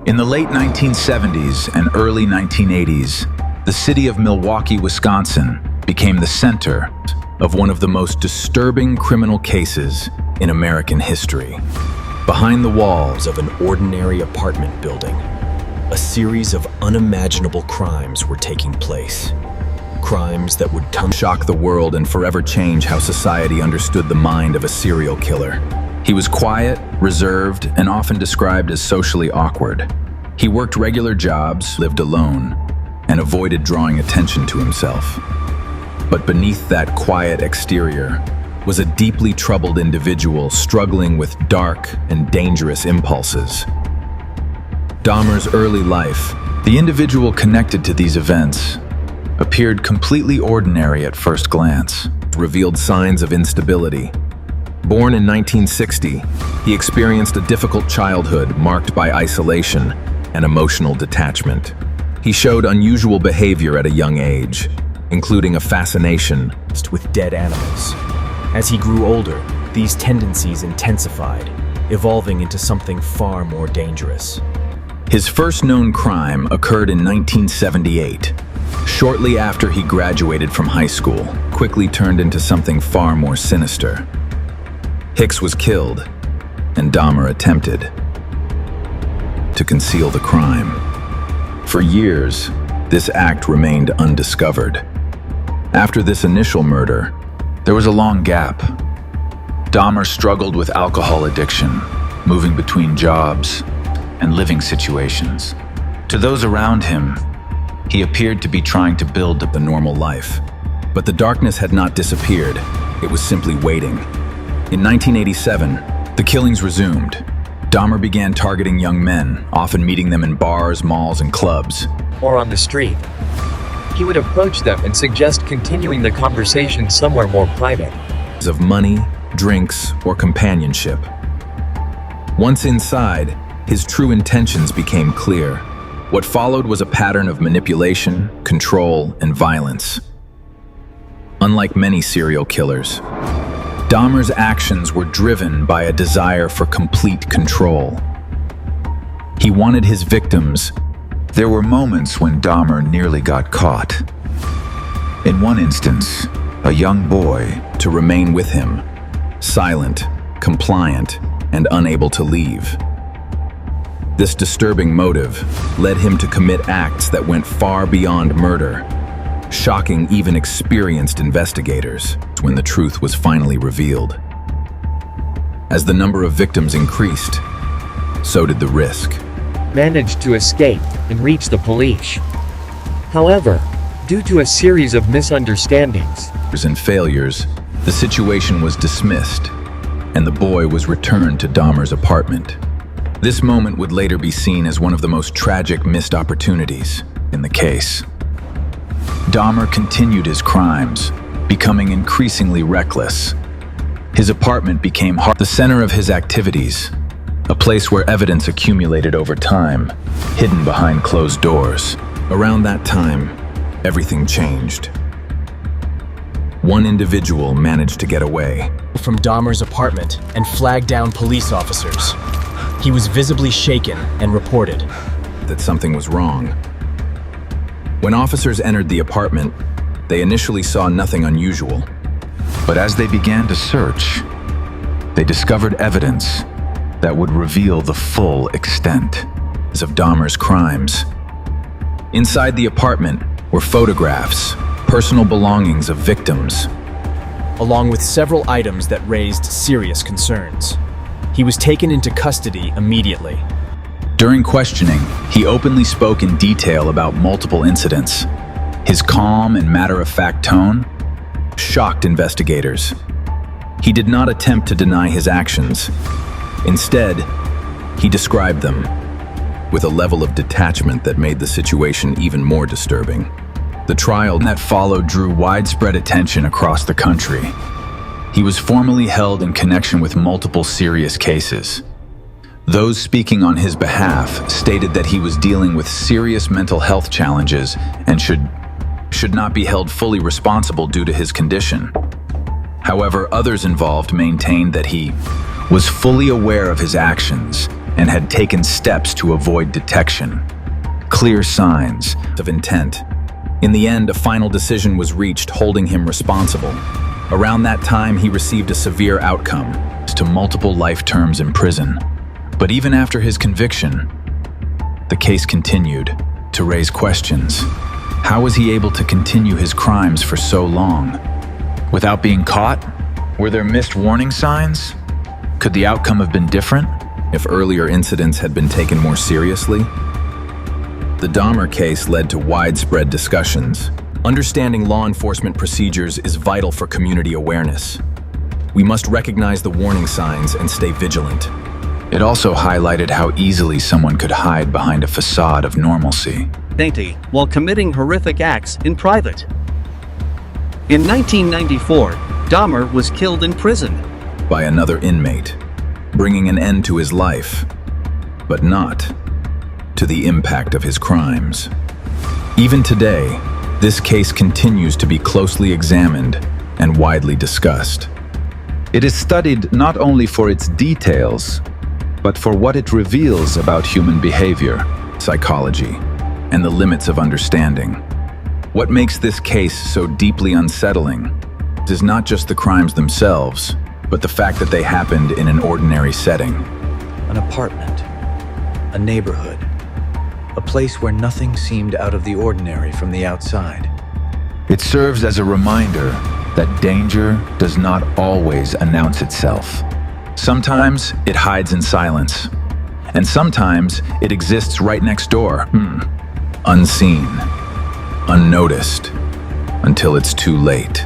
In the late 1970s and early 1980s, the city of Milwaukee, Wisconsin, became the center of one of the most disturbing criminal cases in American history. Behind the walls of an ordinary apartment building, a series of unimaginable crimes were taking place. Crimes that would shock the world and forever change how society understood the mind of a serial killer. He was quiet, reserved, and often described as socially awkward. He worked regular jobs, lived alone, and avoided drawing attention to himself. But beneath that quiet exterior was a deeply troubled individual struggling with dark and dangerous impulses. Dahmer's early life, the individual connected to these events, appeared completely ordinary at first glance, revealed signs of instability. Born in 1960, he experienced a difficult childhood marked by isolation and emotional detachment. He showed unusual behavior at a young age, including a fascination with dead animals. As he grew older, these tendencies intensified, evolving into something far more dangerous. His first known crime occurred in 1978. Shortly after he graduated from high school, quickly turned into something far more sinister. Hicks was killed, and Dahmer attempted to conceal the crime. For years, this act remained undiscovered. After this initial murder, there was a long gap. Dahmer struggled with alcohol addiction, moving between jobs and living situations. To those around him, he appeared to be trying to build up a normal life. But the darkness had not disappeared. It was simply waiting. In 1987, the killings resumed. Dahmer began targeting young men, often meeting them in bars, malls, and clubs. Or on the street. He would approach them and suggest continuing the conversation somewhere more private. Of money, drinks, or companionship. Once inside, his true intentions became clear. What followed was a pattern of manipulation, control, and violence. Unlike many serial killers, Dahmer's actions were driven by a desire for complete control. He wanted his victims. There were moments when Dahmer nearly got caught. In one instance, a young boy to remain with him, silent, compliant, and unable to leave. This disturbing motive led him to commit acts that went far beyond murder, shocking even experienced investigators when the truth was finally revealed. As the number of victims increased, so did the risk. Managed to escape and reach the police. However, due to a series of misunderstandings and failures, the situation was dismissed, and the boy was returned to Dahmer's apartment. This moment would later be seen as one of the most tragic missed opportunities in the case. Dahmer continued his crimes, becoming increasingly reckless. His apartment became the center of his activities, a place where evidence accumulated over time, hidden behind closed doors. Around that time, everything changed. One individual managed to get away From Dahmer's apartment and flagged down police officers. He was visibly shaken and reported that something was wrong. When officers entered the apartment, they initially saw nothing unusual. But as they began to search, they discovered evidence that would reveal the full extent of Dahmer's crimes. Inside the apartment were photographs, personal belongings of victims, along with several items that raised serious concerns. He was taken into custody immediately. During questioning, he openly spoke in detail about multiple incidents. His calm and matter-of-fact tone shocked investigators. He did not attempt to deny his actions. Instead, he described them with a level of detachment that made the situation even more disturbing. The trial that followed drew widespread attention across the country. He was formally held in connection with multiple serious cases. Those speaking on his behalf stated that he was dealing with serious mental health challenges and should not be held fully responsible due to his condition. However, others involved maintained that he was fully aware of his actions and had taken steps to avoid detection. Clear signs of intent. In the end, a final decision was reached holding him responsible. Around that time, he received a severe outcome to multiple life terms in prison. But even after his conviction, the case continued to raise questions. How was he able to continue his crimes for so long? Without being caught? Were there missed warning signs? Could the outcome have been different if earlier incidents had been taken more seriously? The Dahmer case led to widespread discussions. Understanding law enforcement procedures is vital for community awareness. We must recognize the warning signs and stay vigilant. It also highlighted how easily someone could hide behind a facade of normalcy. While committing horrific acts in private. In 1994, Dahmer was killed in prison by another inmate, bringing an end to his life, but not to the impact of his crimes. Even today, this case continues to be closely examined and widely discussed. It is studied not only for its details, but for what it reveals about human behavior, psychology, and the limits of understanding. What makes this case so deeply unsettling is not just the crimes themselves, but the fact that they happened in an ordinary setting. An apartment, a neighborhood, a place where nothing seemed out of the ordinary from the outside. It serves as a reminder that danger does not always announce itself. Sometimes it hides in silence, and sometimes it exists right next door, unseen, unnoticed, until it's too late.